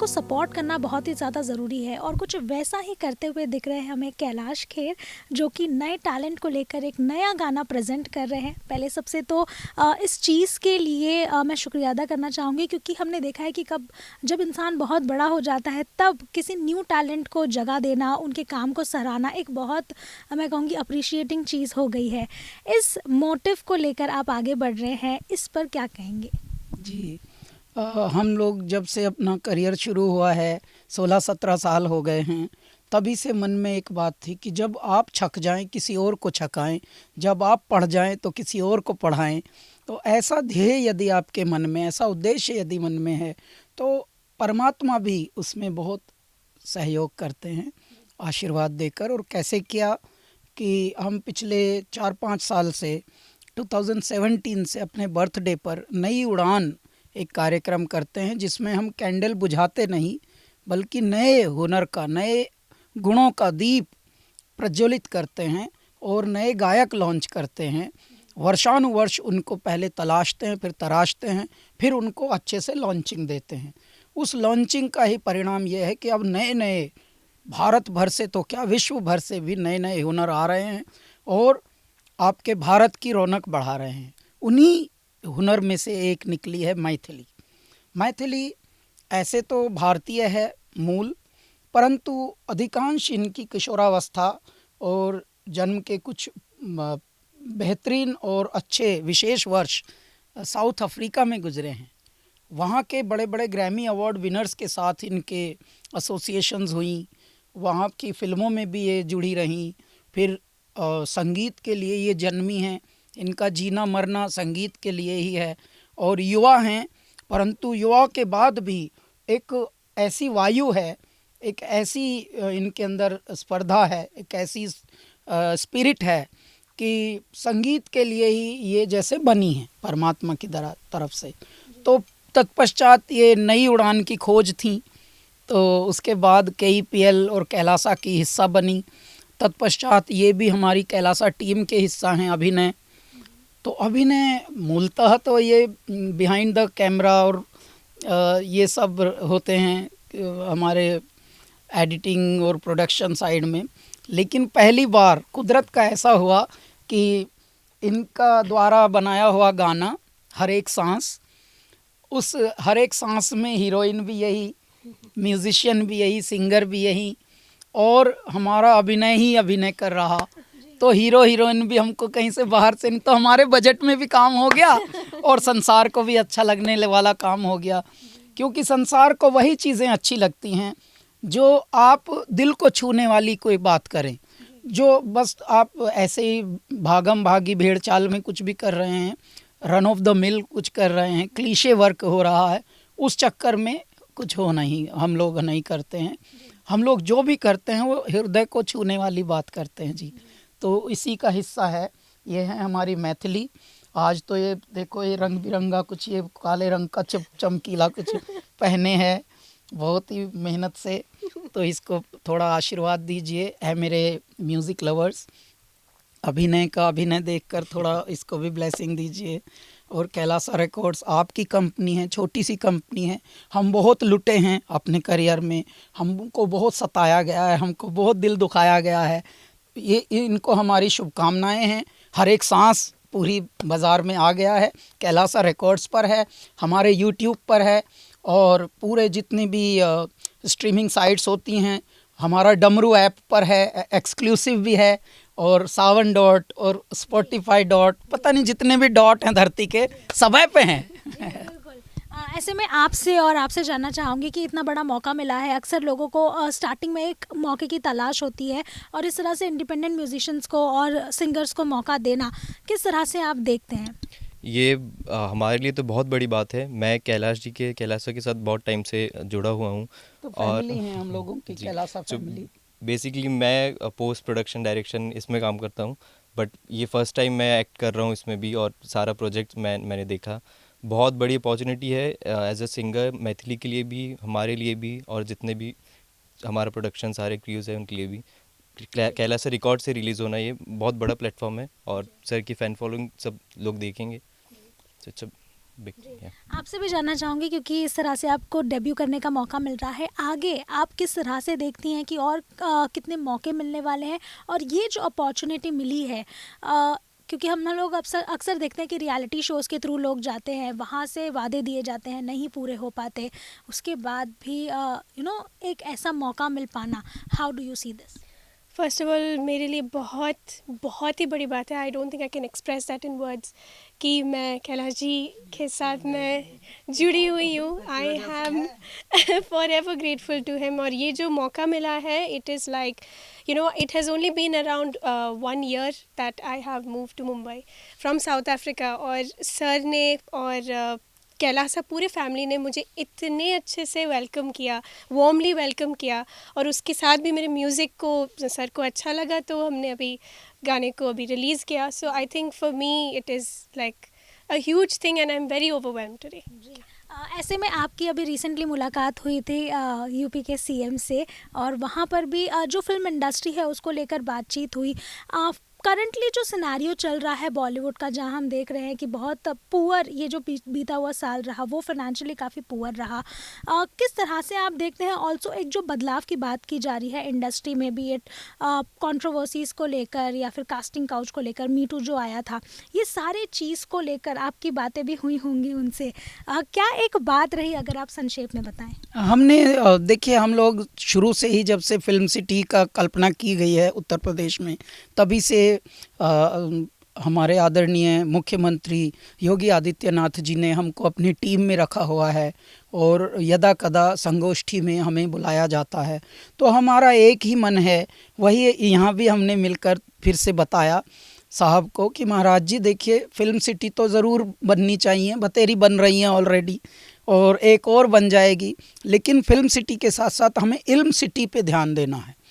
को सपोर्ट करना बहुत ही ज़्यादा ज़रूरी है, और कुछ वैसा ही करते हुए दिख रहे हैं हमें कैलाश खेर, जो कि नए टैलेंट को लेकर एक नया गाना प्रेजेंट कर रहे हैं। पहले सबसे तो इस चीज़ के लिए मैं शुक्रिया अदा करना चाहूँगी, क्योंकि हमने देखा है कि जब इंसान बहुत बड़ा हो जाता है तब किसी न्यू टैलेंट को जगह देना, उनके काम को सराहना एक बहुत मैं कहूँगी अप्रिशिएटिंग चीज़ हो गई है। इस मोटिव को लेकर आप आगे बढ़ रहे हैं, इस पर क्या कहेंगे? जी, हम लोग जब से अपना करियर शुरू हुआ है, 16-17 साल हो गए हैं, तभी से मन में एक बात थी कि जब आप छक जाएं किसी और को छकाएं, जब आप पढ़ जाएं तो किसी और को पढ़ाएं। तो ऐसा ध्येय यदि आपके मन में, ऐसा उद्देश्य यदि मन में है, तो परमात्मा भी उसमें बहुत सहयोग करते हैं आशीर्वाद देकर। और कैसे किया कि हम पिछले 4-5 साल से 2017 से अपने बर्थडे पर नई उड़ान एक कार्यक्रम करते हैं, जिसमें हम कैंडल बुझाते नहीं बल्कि नए हुनर का, नए गुणों का दीप प्रज्वलित करते हैं और नए गायक लॉन्च करते हैं। वर्षानुवर्ष उनको पहले तलाशते हैं, फिर तराशते हैं, फिर उनको अच्छे से लॉन्चिंग देते हैं। उस लॉन्चिंग का ही परिणाम ये है कि अब नए नए भारत भर से तो क्या, विश्व भर से भी नए नए हुनर आ रहे हैं और आपके भारत की रौनक बढ़ा रहे हैं। उन्हीं हुनर में से एक निकली है मैथिली। मैथिली ऐसे तो भारतीय है मूल, परंतु अधिकांश इनकी किशोरावस्था और जन्म के कुछ बेहतरीन और अच्छे विशेष वर्ष साउथ अफ्रीका में गुजरे हैं। वहाँ के बड़े बड़े ग्रैमी अवार्ड विनर्स के साथ इनके एसोसिएशंस हुई, वहाँ की फ़िल्मों में भी ये जुड़ी रहीं। फिर संगीत के लिए ये जन्मी हैं, इनका जीना मरना संगीत के लिए ही है। और युवा हैं, परंतु युवा के बाद भी एक ऐसी वायु है, एक ऐसी इनके अंदर स्पर्धा है, एक ऐसी स्पिरिट है कि संगीत के लिए ही ये जैसे बनी है परमात्मा की तरफ से। तो तत्पश्चात ये नई उड़ान की खोज थी, तो उसके बाद KEPL और कैलासा की हिस्सा बनी। तत्पश्चात ये भी हमारी कैलासा टीम के हिस्सा हैं अभिनय। तो अभिनय मूलतः तो ये बिहाइंड द कैमरा और ये सब होते हैं हमारे एडिटिंग और प्रोडक्शन साइड में। लेकिन पहली बार कुदरत का ऐसा हुआ कि इनका द्वारा बनाया हुआ गाना हर एक सांस, उस हर एक सांस में हीरोइन भी यही, म्यूजिशियन भी यही, सिंगर भी यही, और हमारा अभिनय ही अभिनय कर रहा। तो हीरो हीरोइन भी हमको कहीं से बाहर से नहीं, तो हमारे बजट में भी काम हो गया और संसार को भी अच्छा लगने वाला काम हो गया। क्योंकि संसार को वही चीज़ें अच्छी लगती हैं जो आप दिल को छूने वाली कोई बात करें। जो बस आप ऐसे ही भागम भागी भेड़ चाल में कुछ भी कर रहे हैं, रन ऑफ द मिल कुछ कर रहे हैं, क्लीशे वर्क हो रहा है, उस चक्कर में कुछ हो नहीं, हम लोग नहीं करते हैं। हम लोग जो भी करते हैं वो हृदय को छूने वाली बात करते हैं जी। तो इसी का हिस्सा है, ये है हमारी मैथिली। आज तो ये देखो, ये रंग बिरंगा कुछ, ये काले रंग का चमकीला कुछ पहने हैं बहुत ही मेहनत से। तो इसको थोड़ा आशीर्वाद दीजिए है मेरे म्यूज़िक लवर्स। अभिनय देखकर थोड़ा इसको भी ब्लेसिंग दीजिए। और कैलासा रिकॉर्ड्स आपकी कंपनी है, छोटी सी कंपनी है। हम बहुत लुटे हैं अपने करियर में, हमको बहुत सताया गया है, हमको बहुत दिल दुखाया गया है। ये इनको हमारी शुभकामनाएं हैं। हर एक सांस पूरी बाज़ार में आ गया है, कैलासा रिकॉर्ड्स पर है, हमारे यूट्यूब पर है, और पूरे जितनी भी स्ट्रीमिंग साइट्स होती हैं, हमारा डमरू ऐप पर है, एक्सक्लूसिव भी है, और सावन डॉट और स्पॉटिफाई डॉट, पता नहीं जितने भी डॉट हैं धरती के सब पे हैं। ऐसे में आपसे जानना चाहूँगी कि इतना बड़ा मौका मिला है। अक्सर लोगों को स्टार्टिंग में एक मौके की तलाश होती है, और इस तरह से इंडिपेंडेंट म्यूजिशियंस को और सिंगर्स को मौका देना किस तरह से आप देखते हैं? ये हमारे लिए तो बहुत बड़ी बात है। मैं कैलासा के साथ बहुत टाइम से जुड़ा हुआ हूँ। तो फैमिली है हम लोगों की, कैलासा फैमिली। बेसिकली मैं पोस्ट प्रोडक्शन डायरेक्शन इसमें काम करता हूँ, बट ये फर्स्ट टाइम मैं एक्ट कर रहा हूँ इसमें भी, और सारा प्रोजेक्ट मैंने देखा। बहुत बड़ी अपॉर्चुनिटी है एज अ सिंगर, मैथिली के लिए भी, हमारे लिए भी, और जितने भी हमारा प्रोडक्शन सारे क्रूज़ हैं उनके लिए भी। कैलासा रिकॉर्ड से रिलीज़ होना ये बहुत बड़ा प्लेटफॉर्म है, और सर की फ़ैन फॉलोइंग सब लोग देखेंगे। अच्छा, बिग। आपसे भी जानना चाहूँगी क्योंकि इस तरह से आपको डेब्यू करने का मौका मिल रहा है, आगे आप किस तरह से देखती हैं कि और कितने मौके मिलने वाले हैं, और ये जो अपॉर्चुनिटी मिली है क्योंकि हम लोग अक्सर अक्सर देखते हैं कि रियलिटी शोज़ के थ्रू लोग जाते हैं, वहाँ से वादे दिए जाते हैं, नहीं पूरे हो पाते, उसके बाद भी एक ऐसा मौका मिल पाना, how do you see this? First of all मेरे लिए बहुत बहुत ही बड़ी बात है। I don't think I can express that in words कि मैं कैलाश जी के साथ मैं जुड़ी हुई हूँ। I am forever grateful to him. और ये जो मौका मिला है, it is like it has only been around 1 year that I have moved to Mumbai from South Africa। और सर ने और कैलाश साहब पूरे फैमिली ने मुझे इतने अच्छे से वेलकम किया, वार्मली वेलकम किया। और उसके साथ भी मेरे म्यूज़िक को सर को अच्छा लगा, तो हमने अभी गाने को अभी रिलीज़ किया। So I think for me it is like a huge thing and I am very overwhelmed today. ऐसे में आपकी अभी रिसेंटली मुलाकात हुई थी यूपी के सीएम से, और वहाँ पर भी जो फिल्म इंडस्ट्री है उसको लेकर बातचीत हुई। करंटली जो सिनेरियो चल रहा है बॉलीवुड का, जहाँ हम देख रहे हैं कि बहुत पुअर ये जो बीता हुआ साल रहा वो फाइनेंशियली काफ़ी पुअर रहा, किस तरह से आप देखते हैं? ऑल्सो एक जो बदलाव की बात की जा रही है इंडस्ट्री में भी, इट कंट्रोवर्सीज़ को लेकर या फिर कास्टिंग काउच को लेकर, मी टू जो आया था, ये सारे चीज़ को लेकर आपकी बातें भी हुई होंगी उनसे, क्या एक बात रही, अगर आप संक्षेप में बताएं? हमने देखिए, हम लोग शुरू से ही जब से फिल्म सिटी का कल्पना की गई है उत्तर प्रदेश में, तभी से हमारे आदरणीय मुख्यमंत्री योगी आदित्यनाथ जी ने हमको अपनी टीम में रखा हुआ है और यदा कदा संगोष्ठी में हमें बुलाया जाता है। तो हमारा एक ही मन है, वही यहाँ भी हमने मिलकर फिर से बताया साहब को कि महाराज जी देखिए, फिल्म सिटी तो ज़रूर बननी चाहिए, बतेरी बन रही हैं ऑलरेडी और एक और बन जाएगी, लेकिन फिल्म सिटी के साथ साथ हमें इल्म सिटी पे ध्यान देना है।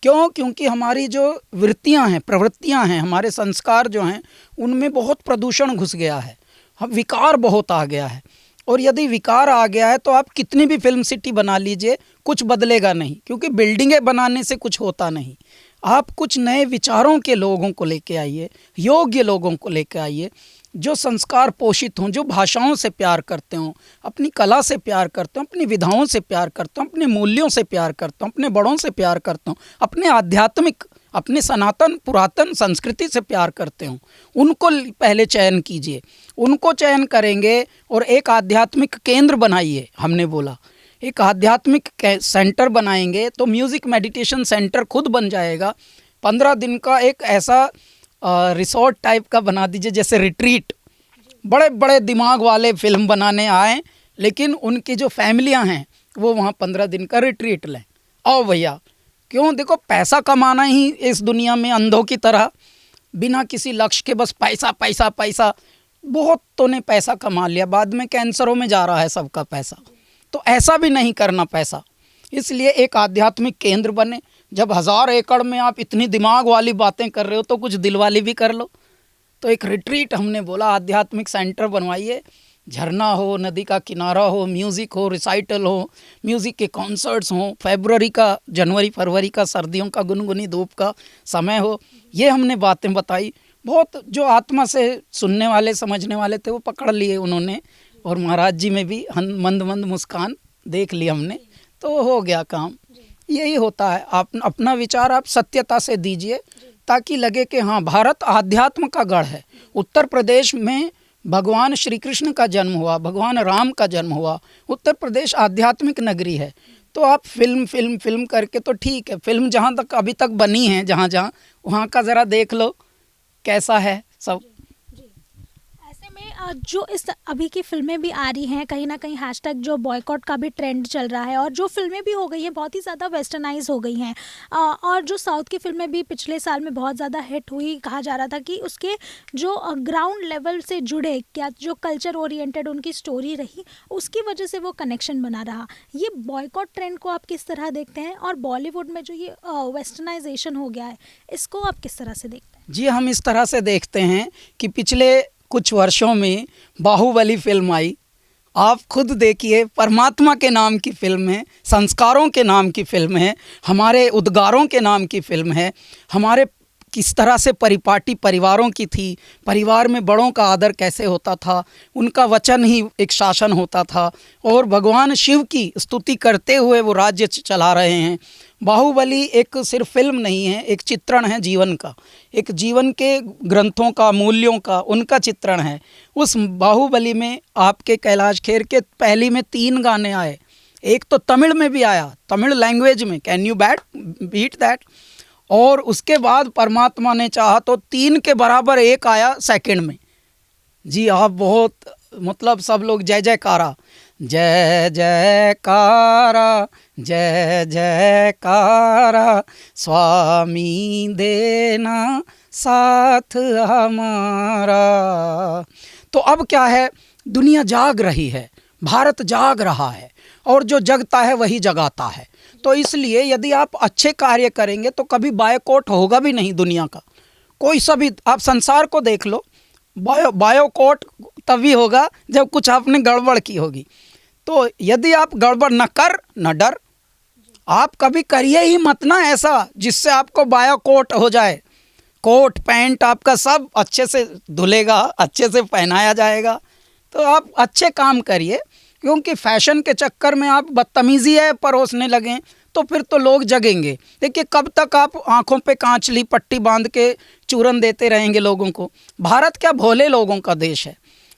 क्यों? क्योंकि हमारी जो वृत्तियां हैं, प्रवृत्तियां हैं, हमारे संस्कार जो हैं, उनमें बहुत प्रदूषण घुस गया है, हम विकार बहुत आ गया है। और यदि विकार आ गया है तो आप कितनी भी फिल्म सिटी बना लीजिए, कुछ बदलेगा नहीं, क्योंकि बिल्डिंगें बनाने से कुछ होता नहीं। आप कुछ नए विचारों के लोगों को लेके आइए, योग्य लोगों को लेके आइए, जो संस्कार पोषित हों, जो भाषाओं से प्यार करते हों, अपनी कला से प्यार करते हों, अपनी विधाओं से प्यार करते हों, अपने मूल्यों से प्यार करते हों, अपने बड़ों से प्यार करते हों, अपने आध्यात्मिक, अपने सनातन पुरातन संस्कृति से प्यार करते हों, उनको पहले चयन कीजिए। उनको चयन करेंगे और एक आध्यात्मिक केंद्र बनाइए। हमने बोला एक आध्यात्मिक सेंटर बनाएंगे तो म्यूज़िक मेडिटेशन सेंटर खुद बन जाएगा। 15 दिन का एक ऐसा रिसोर्ट टाइप का बना दीजिए, जैसे रिट्रीट। बड़े बड़े दिमाग वाले फिल्म बनाने आए, लेकिन उनकी जो फैमिलियां हैं वो वहाँ 15 दिन का रिट्रीट लें। आओ भैया, क्यों? देखो, पैसा कमाना ही इस दुनिया में अंधों की तरह, बिना किसी लक्ष्य के बस पैसा पैसा पैसा। बहुतों ने पैसा कमा लिया, बाद में कैंसरों में जा रहा है सबका पैसा। तो ऐसा भी नहीं करना पैसा। इसलिए एक आध्यात्मिक केंद्र बने। जब 1000 एकड़ में आप इतनी दिमाग वाली बातें कर रहे हो तो कुछ दिल वाली भी कर लो। तो एक रिट्रीट हमने बोला, आध्यात्मिक सेंटर बनवाइए। झरना हो, नदी का किनारा हो, म्यूज़िक हो, रिसाइटल हो, म्यूज़िक के कॉन्सर्ट्स हों, फरवरी का, जनवरी फरवरी का, सर्दियों का गुनगुनी धूप का समय हो। ये हमने बातें बताई। बहुत जो आत्मा से सुनने वाले समझने वाले थे वो पकड़ लिए उन्होंने, और महाराज जी में भी मंद मंद मुस्कान देख ली हमने, तो हो गया काम। यही होता है, आप अपना विचार आप सत्यता से दीजिए, ताकि लगे कि हाँ, भारत आध्यात्म का गढ़ है। उत्तर प्रदेश में भगवान श्री कृष्ण का जन्म हुआ, भगवान राम का जन्म हुआ। उत्तर प्रदेश आध्यात्मिक नगरी है। तो आप फिल्म फिल्म फिल्म करके तो ठीक है, फिल्म जहाँ तक अभी तक बनी है, जहाँ जहाँ, वहाँ का ज़रा देख लो कैसा है सब। जो इस अभी की फिल्में भी आ रही हैं, कहीं ना कहीं हैशटैग जो बॉयकॉट का भी ट्रेंड चल रहा है, और जो फिल्में भी हो गई हैं बहुत ही ज़्यादा वेस्टर्नाइज हो गई हैं, और जो साउथ की फिल्में भी पिछले साल में बहुत ज़्यादा हिट हुई, कहा जा रहा था कि उसके जो ग्राउंड लेवल से जुड़े, क्या जो कल्चर ओरिएंटेड उनकी स्टोरी रही, उसकी वजह से वो कनेक्शन बना रहा। ये बॉयकॉट ट्रेंड को आप किस तरह देखते हैं? और बॉलीवुड में जो ये वेस्टर्नाइजेशन हो गया है, इसको आप किस तरह से देखते हैं? जी, हम इस तरह से देखते हैं कि पिछले कुछ वर्षों में बाहुबली फिल्म आई, आप खुद देखिए, परमात्मा के नाम की फिल्म है, संस्कारों के नाम की फिल्म है, हमारे उद्गारों के नाम की फिल्म है, हमारे किस तरह से परिपाटी परिवारों की थी, परिवार में बड़ों का आदर कैसे होता था, उनका वचन ही एक शासन होता था, और भगवान शिव की स्तुति करते हुए वो राज्य चला रहे हैं। बाहुबली एक सिर्फ फिल्म नहीं है, एक चित्रण है जीवन का, एक जीवन के ग्रंथों का, मूल्यों का, उनका चित्रण है। उस बाहुबली में आपके कैलाश खेर के पहली में 3 गाने आए, एक तो तमिल में भी आया, तमिल लैंग्वेज में, कैन यू बीट दैट। और उसके बाद परमात्मा ने चाहा तो 3 के बराबर एक आया सेकंड में। जी आप बहुत, मतलब सब लोग जय जयकारा, जय जयकारा, जय जयकारा, स्वामी देना साथ हमारा। तो अब क्या है, दुनिया जाग रही है, भारत जाग रहा है, और जो जगता है वही जगाता है। तो इसलिए यदि आप अच्छे कार्य करेंगे तो कभी बायकॉट होगा भी नहीं दुनिया का। कोई सा भी आप संसार को देख लो, बायकॉट तभी होगा जब कुछ आपने गड़बड़ की होगी। तो यदि आप गड़बड़ न कर न डर, आप कभी करिए ही मत ना ऐसा जिससे आपको बायकॉट हो जाए। कोट पैंट आपका सब अच्छे से धुलेगा, अच्छे से पहनाया जाएगा। तो आप अच्छे काम करिए, क्योंकि फैशन के चक्कर में आप बदतमीजी है परोसने लगें तो फिर तो लोग जगेंगे। देखिए कब तक आप आंखों पे कांचली पट्टी बांध के चूरन देते रहेंगे लोगों को। भारत क्या भोले लोगों का देश है,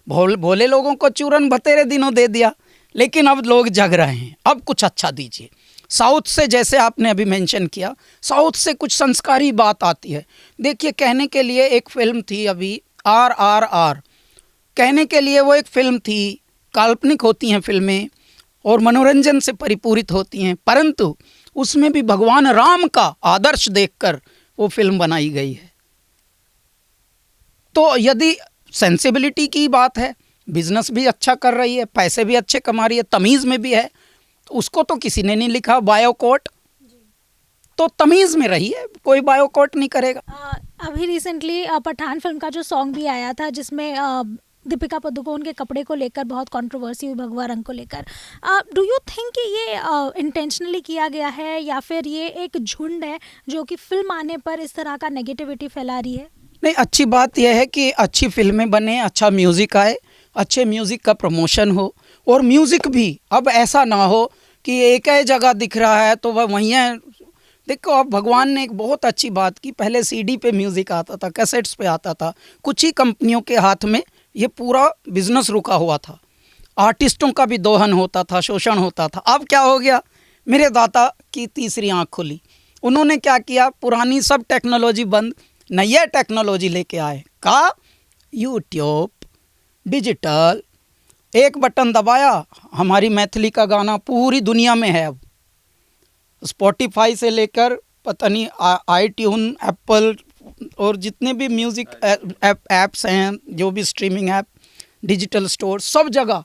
भोले लोगों को चूरन बतेरे दिनों दे दिया, लेकिन अब लोग जग रहे हैं। अब कुछ अच्छा दीजिए। साउथ से, जैसे आपने अभी मेंशन किया, साउथ से कुछ संस्कारी बात आती है। देखिए कहने के लिए एक फिल्म थी अभी RRR, कहने के लिए वो एक फिल्म थी, काल्पनिक होती हैं फिल्में और मनोरंजन से परिपूरित होती हैं, परंतु उसमें भी भगवान राम का आदर्श देखकर वो फिल्म बनाई गई है। तो यदि सेंसिबिलिटी की बात है, बिजनेस भी अच्छा कर रही है, पैसे भी अच्छे कमा रही है, तमीज़ में भी है, तो उसको तो किसी ने नहीं लिखा बायोकॉट, तो तमीज़ में रही है, कोई बायोकॉट नहीं करेगा। अभी रिसेंटली पठान फिल्म का जो सॉन्ग भी आया था, जिसमें दीपिका पादुकोण के कपड़े को लेकर बहुत कंट्रोवर्सी हुई, भगवा रंग को लेकर। डू यू थिंक कि ये इंटेंशनली किया गया है, या फिर ये एक झुंड है जो कि फिल्म आने पर इस तरह का नेगेटिविटी फैला रही है? नहीं, अच्छी बात यह है कि अच्छी फिल्में बने, अच्छा म्यूज़िक आए, अच्छे म्यूज़िक का प्रमोशन हो, और म्यूज़िक भी अब ऐसा ना हो कि एक ही जगह दिख रहा है तो वह वहीं है। देखो अब भगवान ने एक बहुत अच्छी बात की, पहले CD पे म्यूज़िक आता था, कैसेट्स पे आता था, कुछ ही कंपनियों के हाथ में ये पूरा बिजनेस रुका हुआ था, आर्टिस्टों का भी दोहन होता था, शोषण होता था। अब क्या हो गया, मेरे दाता की तीसरी आंख खुली, उन्होंने क्या किया, पुरानी सब टेक्नोलॉजी बंद, नया टेक्नोलॉजी लेके आए, का यूट्यूब, डिजिटल, एक बटन दबाया, हमारी मैथिली का गाना पूरी दुनिया में है। अब स्पॉटिफाई से लेकर पता नहीं iTunes, एप्पल और जितने भी म्यूज़िक ऐप्स हैं, जो भी स्ट्रीमिंग ऐप, डिजिटल स्टोर, सब जगह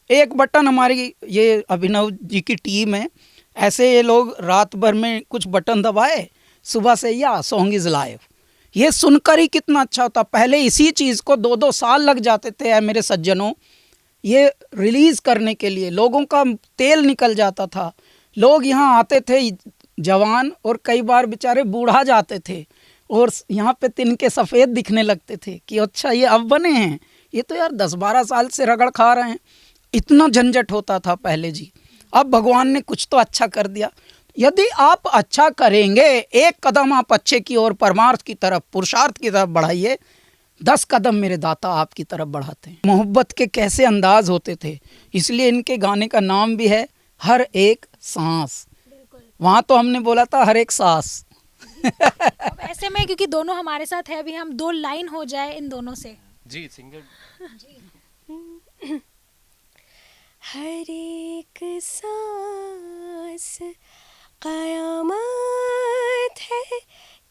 एक बटन। हमारी ये अभिनव जी की टीम है, ऐसे ये लोग रात भर में कुछ बटन दबाए, सुबह से या सॉन्ग इज़ लाइव। ये सुनकर ही कितना अच्छा होता। पहले इसी चीज़ को 2-2 साल लग जाते थे मेरे सज्जनों, ये रिलीज़ करने के लिए लोगों का तेल निकल जाता था। लोग यहाँ आते थे जवान, और कई बार बेचारे बूढ़ा जाते थे, और यहाँ पे तिनके सफ़ेद दिखने लगते थे कि अच्छा ये अब बने हैं, ये तो यार 10-12 साल से रगड़ खा रहे हैं। इतना झंझट होता था पहले जी। अब भगवान ने कुछ तो अच्छा कर दिया। यदि आप अच्छा करेंगे, एक कदम आप अच्छे की ओर, परमार्थ की तरफ, पुरुषार्थ की तरफ बढ़ाइए, 10 कदम मेरे दाता आपकी तरफ बढ़ाते हैं। मोहब्बत के कैसे अंदाज होते थे, इसलिए इनके गाने का नाम भी है हर एक सांस। वहाँ तो हमने बोला था हर एक सांस। अब ऐसे में क्योंकि दोनों हमारे साथ है, अभी हम 2 लाइन हो जाए इन दोनों से। जी सिंगर। हर एक सांस कयामत है,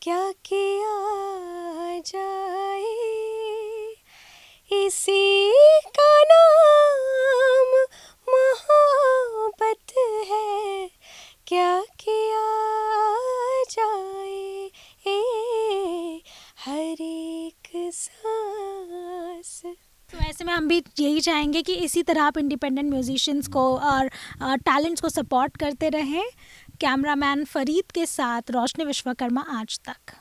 क्या किया जाए, इसी का नाम मोहब्बत है, क्या किया जाए, हर एक सांस। तो ऐसे में हम भी यही चाहेंगे कि इसी तरह आप इंडिपेंडेंट म्यूजिशियंस को और टैलेंट्स को सपोर्ट करते रहें। कैमरामैन फरीद के साथ रोशनी विश्वकर्मा, आज तक।